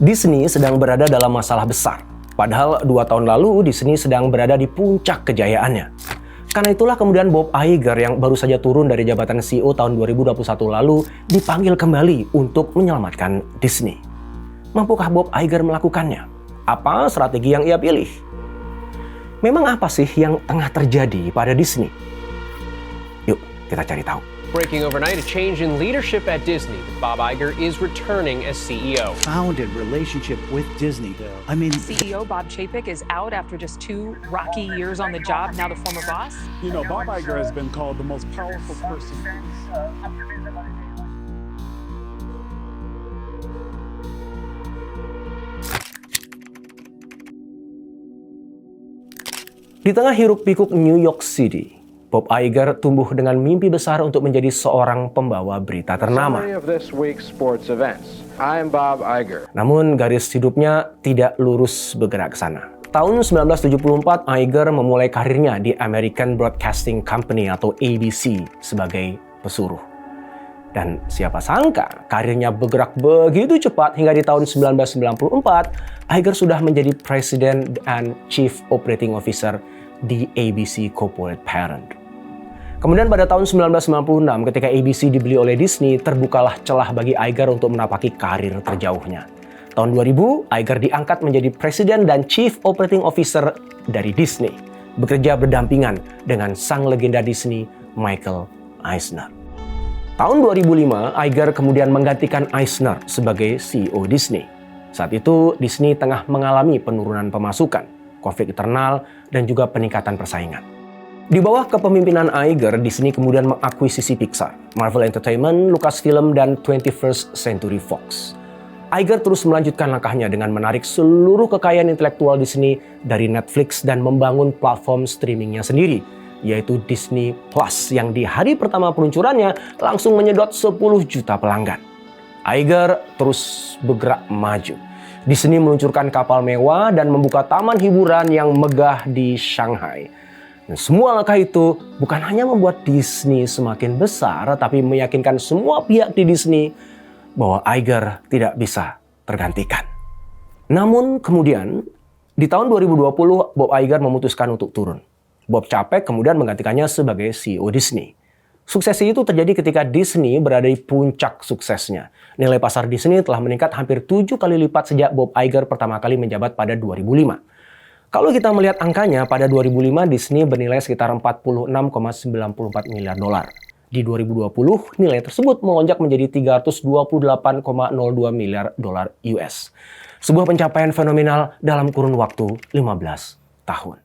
Disney sedang berada dalam masalah besar. Padahal 2 tahun lalu Disney sedang berada di puncak kejayaannya. Karena itulah kemudian Bob Iger yang baru saja turun dari jabatan CEO tahun 2021 lalu dipanggil kembali untuk menyelamatkan Disney. Mampukah Bob Iger melakukannya? Apa strategi yang ia pilih? Memang apa sih yang tengah terjadi pada Disney? Yuk kita cari tahu. Breaking overnight, a change in leadership at Disney. Bob Iger is returning as CEO. Founded relationship with Disney. CEO Bob Chapek is out after just 2 rocky years on the job, now the former boss. You know, Bob Iger has been called the most powerful person. Di tengah hiruk-pikuk New York City, Bob Iger tumbuh dengan mimpi besar untuk menjadi seorang pembawa berita ternama. Namun garis hidupnya tidak lurus bergerak ke sana. Tahun 1974, Iger memulai karirnya di American Broadcasting Company atau ABC sebagai pesuruh. Dan siapa sangka karirnya bergerak begitu cepat hingga di tahun 1994, Iger sudah menjadi Presiden dan Chief Operating Officer di ABC Corporate Parent. Kemudian pada tahun 1996 ketika ABC dibeli oleh Disney, terbukalah celah bagi Iger untuk menapaki karir terjauhnya. Tahun 2000, Iger diangkat menjadi Presiden dan Chief Operating Officer dari Disney, bekerja berdampingan dengan sang legenda Disney, Michael Eisner. Tahun 2005, Iger kemudian menggantikan Eisner sebagai CEO Disney. Saat itu, Disney tengah mengalami penurunan pemasukan, konflik internal, dan juga peningkatan persaingan. Di bawah kepemimpinan Iger, Disney kemudian mengakuisisi Pixar, Marvel Entertainment, Lucasfilm, dan 21st Century Fox. Iger terus melanjutkan langkahnya dengan menarik seluruh kekayaan intelektual Disney dari Netflix dan membangun platform streamingnya sendiri, yaitu Disney Plus yang di hari pertama peluncurannya langsung menyedot 10 juta pelanggan. Iger terus bergerak maju. Disney meluncurkan kapal mewah dan membuka taman hiburan yang megah di Shanghai. Dan semua langkah itu bukan hanya membuat Disney semakin besar, tapi meyakinkan semua pihak di Disney bahwa Iger tidak bisa tergantikan. Namun kemudian, di tahun 2020, Bob Iger memutuskan untuk turun. Bob Chapek kemudian menggantikannya sebagai CEO Disney. Suksesi itu terjadi ketika Disney berada di puncak suksesnya. Nilai pasar Disney telah meningkat hampir 7 kali lipat sejak Bob Iger pertama kali menjabat pada 2005. Kalau kita melihat angkanya, pada 2005 Disney bernilai sekitar 46,94 miliar dolar. Di 2020, nilai tersebut melonjak menjadi 328,02 miliar dolar US. Sebuah pencapaian fenomenal dalam kurun waktu 15 tahun.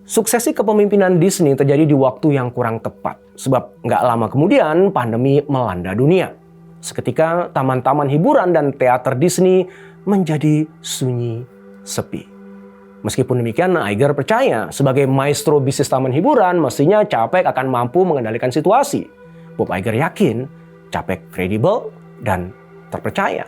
Suksesi kepemimpinan Disney terjadi di waktu yang kurang tepat. Sebab nggak lama kemudian pandemi melanda dunia. Seketika taman-taman hiburan dan teater Disney menjadi sunyi sepi. Meskipun demikian, Iger percaya sebagai maestro bisnis taman hiburan, mestinya Chapek akan mampu mengendalikan situasi. Bob Iger yakin Chapek kredibel dan terpercaya.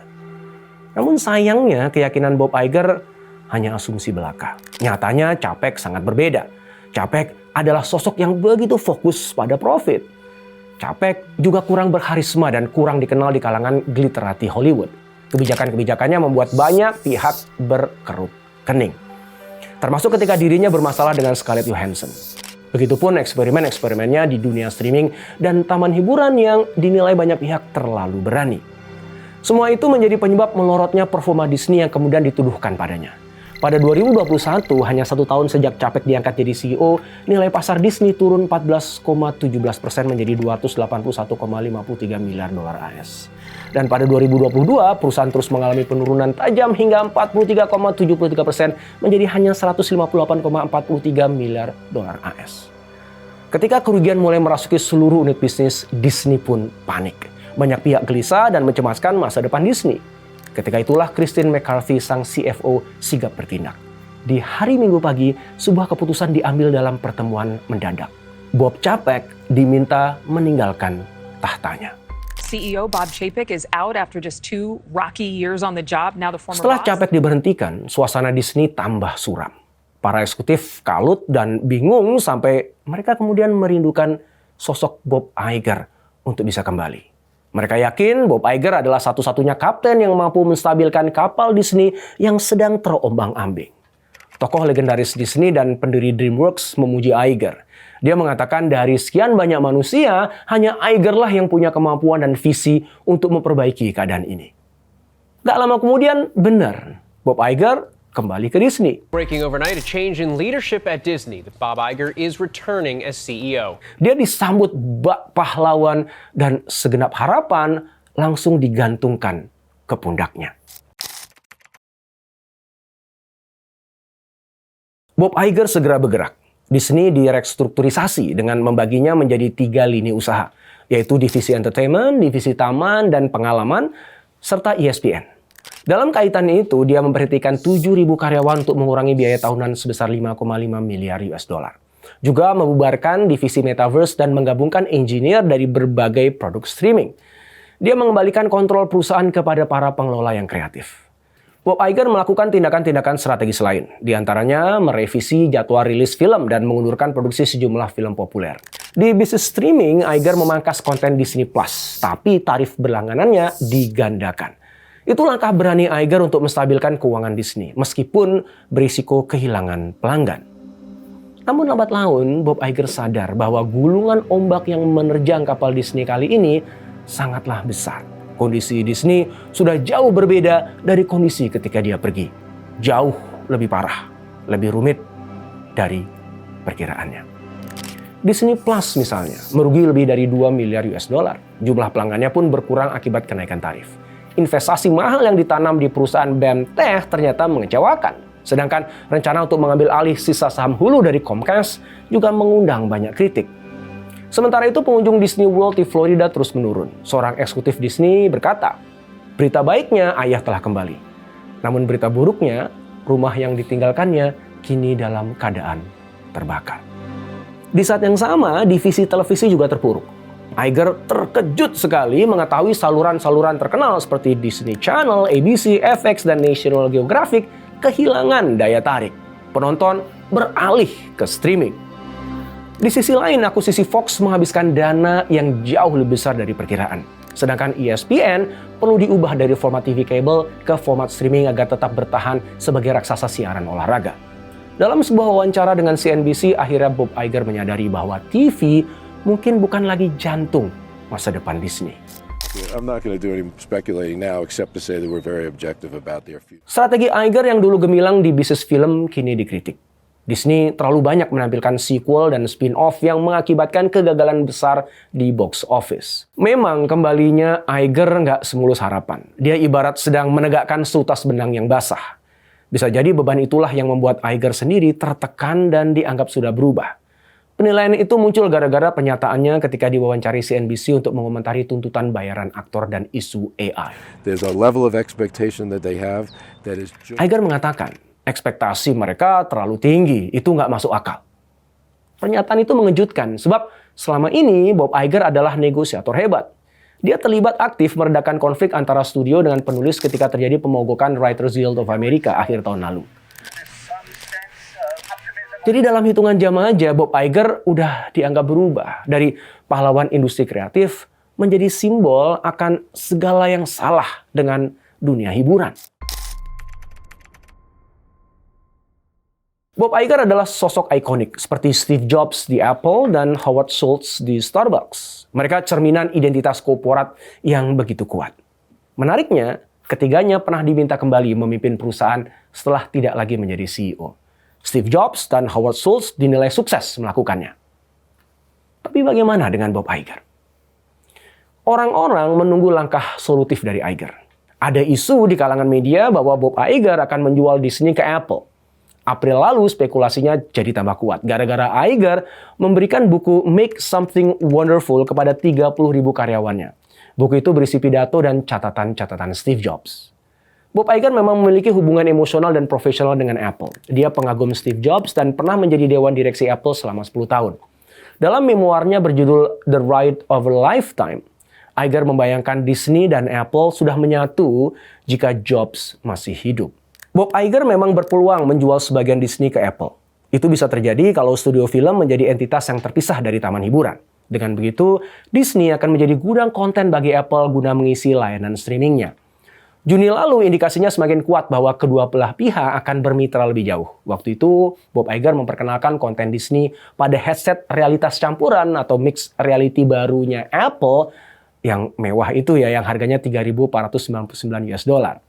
Namun sayangnya keyakinan Bob Iger hanya asumsi belaka. Nyatanya Chapek sangat berbeda. Chapek adalah sosok yang begitu fokus pada profit. Chapek juga kurang berkarisma dan kurang dikenal di kalangan glitterati Hollywood. Kebijakan-kebijakannya membuat banyak pihak berkerut kening. Termasuk ketika dirinya bermasalah dengan Scarlett Johansson. Begitupun eksperimen-eksperimennya di dunia streaming dan taman hiburan yang dinilai banyak pihak terlalu berani. Semua itu menjadi penyebab melorotnya performa Disney yang kemudian dituduhkan padanya. Pada 2021, hanya 1 tahun sejak Chapek diangkat jadi CEO, nilai pasar Disney turun 14,17% menjadi 281,53 miliar dolar AS. Dan pada 2022, perusahaan terus mengalami penurunan tajam hingga 43,73% menjadi hanya 158,43 miliar dolar AS. Ketika kerugian mulai merasuki seluruh unit bisnis, Disney pun panik. Banyak pihak gelisah dan mencemaskan masa depan Disney. Ketika itulah Christine McCarthy, sang CFO, sigap bertindak. Di hari Minggu pagi, sebuah keputusan diambil dalam pertemuan mendadak. Bob Chapek diminta meninggalkan tahtanya. CEO Bob Chapek is out after just 2 rocky years on the job, now the former Setelah boss. Chapek diberhentikan, suasana Disney tambah suram. Para eksekutif kalut dan bingung sampai mereka kemudian merindukan sosok Bob Iger untuk bisa kembali. Mereka yakin Bob Iger adalah satu-satunya kapten yang mampu menstabilkan kapal Disney yang sedang terombang-ambing. Tokoh legendaris Disney dan pendiri DreamWorks memuji Iger. Dia mengatakan dari sekian banyak manusia, hanya Iger lah yang punya kemampuan dan visi untuk memperbaiki keadaan ini. Gak lama kemudian, benar, Bob Iger kembali ke Disney. Breaking overnight, a change in leadership at Disney. Bob Iger is returning as CEO. Dia disambut bak pahlawan dan segenap harapan langsung digantungkan ke pundaknya. Bob Iger segera bergerak. Disney direstrukturisasi dengan membaginya menjadi 3 lini usaha, yaitu divisi entertainment, divisi taman dan pengalaman, serta ESPN. Dalam kaitannya itu, dia memperhatikan 7.000 karyawan untuk mengurangi biaya tahunan sebesar 5,5 miliar US dollar. Juga membubarkan divisi Metaverse dan menggabungkan engineer dari berbagai produk streaming. Dia mengembalikan kontrol perusahaan kepada para pengelola yang kreatif. Bob Iger melakukan tindakan-tindakan strategis lain, di antaranya merevisi jadwal rilis film dan mengundurkan produksi sejumlah film populer. Di bisnis streaming, Iger memangkas konten Disney Plus, tapi tarif berlangganannya digandakan. Itu langkah berani Iger untuk menstabilkan keuangan Disney, meskipun berisiko kehilangan pelanggan. Namun lambat laun, Bob Iger sadar bahwa gulungan ombak yang menerjang kapal Disney kali ini sangatlah besar. Kondisi Disney sudah jauh berbeda dari kondisi ketika dia pergi. Jauh lebih parah, lebih rumit dari perkiraannya. Disney Plus misalnya merugi lebih dari 2 miliar US dollar. Jumlah pelanggannya pun berkurang akibat kenaikan tarif. Investasi mahal yang ditanam di perusahaan BAMTech ternyata mengecewakan. Sedangkan rencana untuk mengambil alih sisa saham Hulu dari Comcast juga mengundang banyak kritik. Sementara itu pengunjung Disney World di Florida terus menurun. Seorang eksekutif Disney berkata, berita baiknya ayah telah kembali. Namun berita buruknya, rumah yang ditinggalkannya kini dalam keadaan terbakar. Di saat yang sama, divisi televisi juga terpuruk. Iger terkejut sekali mengetahui saluran-saluran terkenal seperti Disney Channel, ABC, FX, dan National Geographic kehilangan daya tarik. Penonton beralih ke streaming. Di sisi lain, akuisisi Fox menghabiskan dana yang jauh lebih besar dari perkiraan. Sedangkan ESPN perlu diubah dari format TV kabel ke format streaming agar tetap bertahan sebagai raksasa siaran olahraga. Dalam sebuah wawancara dengan CNBC, akhirnya Bob Iger menyadari bahwa TV mungkin bukan lagi jantung masa depan Disney. I'm not going to do any speculating now except to say that we're very objective about their future. Strategi Iger yang dulu gemilang di bisnis film kini dikritik. Disney terlalu banyak menampilkan sequel dan spin-off yang mengakibatkan kegagalan besar di box office. Memang kembalinya Iger nggak semulus harapan. Dia ibarat sedang menegakkan seutas benang yang basah. Bisa jadi beban itulah yang membuat Iger sendiri tertekan dan dianggap sudah berubah. Penilaian itu muncul gara-gara penyataannya ketika diwawancari CNBC untuk mengomentari tuntutan bayaran aktor dan isu AI. There's a level of expectation that they have that is just... Iger mengatakan, ekspektasi mereka terlalu tinggi, itu nggak masuk akal. Pernyataan itu mengejutkan, sebab selama ini Bob Iger adalah negosiator hebat. Dia terlibat aktif meredakan konflik antara studio dengan penulis ketika terjadi pemogokan Writers Guild of America akhir tahun lalu. Jadi dalam hitungan jam aja, Bob Iger udah dianggap berubah dari pahlawan industri kreatif menjadi simbol akan segala yang salah dengan dunia hiburan. Bob Iger adalah sosok ikonik seperti Steve Jobs di Apple dan Howard Schultz di Starbucks. Mereka cerminan identitas korporat yang begitu kuat. Menariknya, ketiganya pernah diminta kembali memimpin perusahaan setelah tidak lagi menjadi CEO. Steve Jobs dan Howard Schultz dinilai sukses melakukannya. Tapi bagaimana dengan Bob Iger? Orang-orang menunggu langkah solutif dari Iger. Ada isu di kalangan media bahwa Bob Iger akan menjual Disney ke Apple. April lalu spekulasinya jadi tambah kuat gara-gara Iger memberikan buku Make Something Wonderful kepada 30.000 karyawannya. Buku itu berisi pidato dan catatan-catatan Steve Jobs. Bob Iger memang memiliki hubungan emosional dan profesional dengan Apple. Dia pengagum Steve Jobs dan pernah menjadi dewan direksi Apple selama 10 tahun. Dalam memoarnya berjudul The Ride of a Lifetime, Iger membayangkan Disney dan Apple sudah menyatu jika Jobs masih hidup. Bob Iger memang berpeluang menjual sebagian Disney ke Apple. Itu bisa terjadi kalau studio film menjadi entitas yang terpisah dari taman hiburan. Dengan begitu, Disney akan menjadi gudang konten bagi Apple guna mengisi layanan streamingnya. Juni lalu indikasinya semakin kuat bahwa kedua belah pihak akan bermitra lebih jauh. Waktu itu, Bob Iger memperkenalkan konten Disney pada headset realitas campuran atau mixed reality barunya Apple yang mewah itu ya, yang harganya $3.499.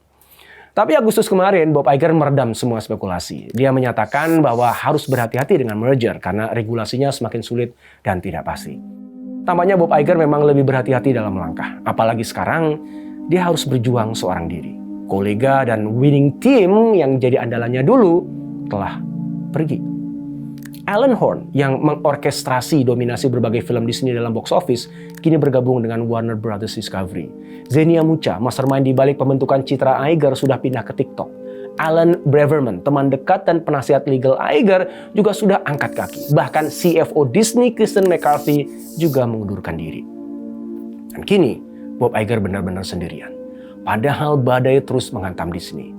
Tapi Agustus kemarin, Bob Iger meredam semua spekulasi. Dia menyatakan bahwa harus berhati-hati dengan merger karena regulasinya semakin sulit dan tidak pasti. Tampaknya Bob Iger memang lebih berhati-hati dalam melangkah. Apalagi sekarang, dia harus berjuang seorang diri. Kolega dan winning team yang jadi andalannya dulu telah pergi. Alan Horn yang mengorkestrasi dominasi berbagai film Disney dalam box office kini bergabung dengan Warner Brothers Discovery. Zenia Mucha, mastermind di balik pembentukan citra Iger, sudah pindah ke TikTok. Alan Braverman, teman dekat dan penasihat legal Iger, juga sudah angkat kaki. Bahkan CFO Disney, Kristen McCarthy, juga mengundurkan diri. Dan kini, Bob Iger benar-benar sendirian. Padahal badai terus menghantam Disney.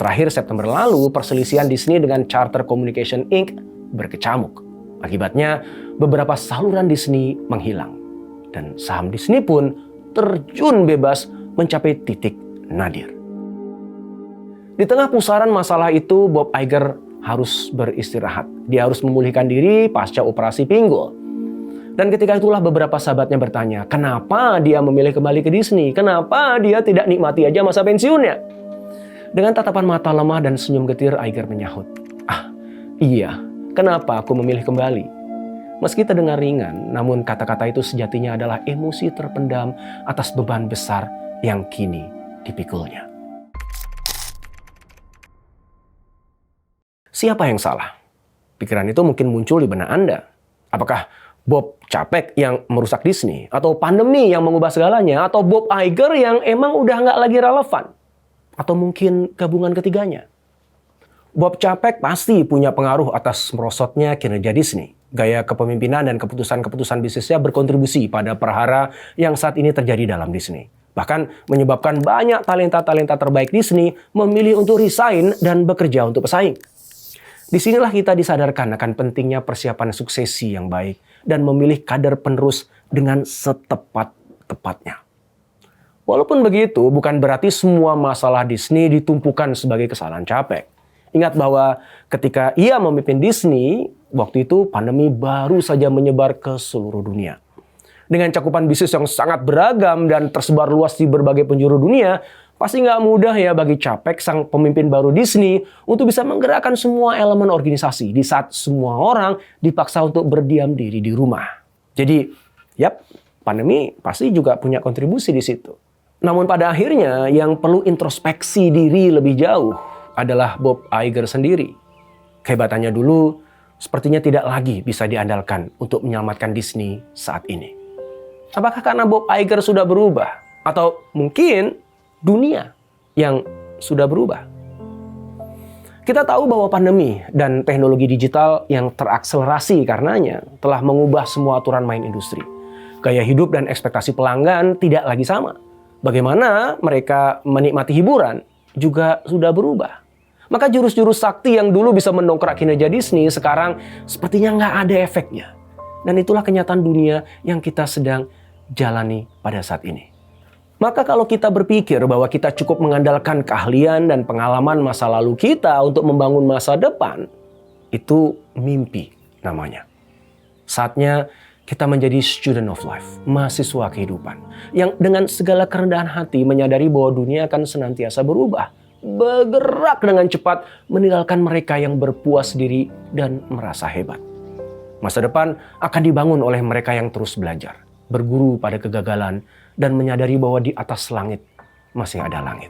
Terakhir September lalu, perselisihan Disney dengan Charter Communication Inc. berkecamuk. Akibatnya, beberapa saluran Disney menghilang. Dan saham Disney pun terjun bebas mencapai titik nadir. Di tengah pusaran masalah itu, Bob Iger harus beristirahat. Dia harus memulihkan diri pasca operasi pinggul. Dan ketika itulah beberapa sahabatnya bertanya, kenapa dia memilih kembali ke Disney? Kenapa dia tidak nikmati aja masa pensiunnya? Dengan tatapan mata lemah dan senyum getir, Iger menyahut, iya, kenapa aku memilih kembali? Meski terdengar ringan, namun kata-kata itu sejatinya adalah emosi terpendam atas beban besar yang kini dipikulnya. Siapa yang salah? Pikiran itu mungkin muncul di benak Anda. Apakah Bob Chapek yang merusak Disney? Atau pandemi yang mengubah segalanya? Atau Bob Iger yang emang udah nggak lagi relevan? Atau mungkin gabungan ketiganya? Bob Chapek pasti punya pengaruh atas merosotnya kinerja Disney. Gaya kepemimpinan dan keputusan-keputusan bisnisnya berkontribusi pada perhara yang saat ini terjadi dalam Disney. Bahkan menyebabkan banyak talenta-talenta terbaik Disney memilih untuk resign dan bekerja untuk pesaing. Disinilah kita disadarkan akan pentingnya persiapan suksesi yang baik dan memilih kader penerus dengan setepat-tepatnya. Walaupun begitu, bukan berarti semua masalah Disney ditumpukan sebagai kesalahan Chapek. Ingat bahwa ketika ia memimpin Disney, waktu itu pandemi baru saja menyebar ke seluruh dunia. Dengan cakupan bisnis yang sangat beragam dan tersebar luas di berbagai penjuru dunia, pasti nggak mudah ya bagi Chapek, sang pemimpin baru Disney, untuk bisa menggerakkan semua elemen organisasi di saat semua orang dipaksa untuk berdiam diri di rumah. Jadi, pandemi pasti juga punya kontribusi di situ. Namun pada akhirnya yang perlu introspeksi diri lebih jauh adalah Bob Iger sendiri. Kehebatannya dulu sepertinya tidak lagi bisa diandalkan untuk menyelamatkan Disney saat ini. Apakah karena Bob Iger sudah berubah? Atau mungkin dunia yang sudah berubah? Kita tahu bahwa pandemi dan teknologi digital yang terakselerasi karenanya telah mengubah semua aturan main industri. Gaya hidup dan ekspektasi pelanggan tidak lagi sama. Bagaimana mereka menikmati hiburan juga sudah berubah. Maka jurus-jurus sakti yang dulu bisa mendongkrak kinerja Disney sekarang sepertinya nggak ada efeknya. Dan itulah kenyataan dunia yang kita sedang jalani pada saat ini. Maka kalau kita berpikir bahwa kita cukup mengandalkan keahlian dan pengalaman masa lalu kita untuk membangun masa depan, itu mimpi namanya. Saatnya kita menjadi student of life, mahasiswa kehidupan, yang dengan segala kerendahan hati menyadari bahwa dunia akan senantiasa berubah, bergerak dengan cepat, meninggalkan mereka yang berpuas diri dan merasa hebat. Masa depan akan dibangun oleh mereka yang terus belajar, berguru pada kegagalan, dan menyadari bahwa di atas langit masih ada langit.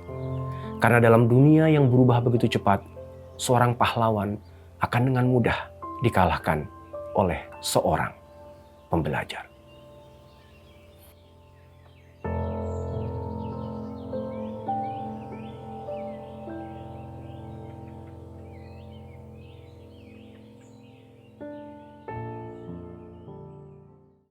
Karena dalam dunia yang berubah begitu cepat, seorang pahlawan akan dengan mudah dikalahkan oleh seorang pembelajar.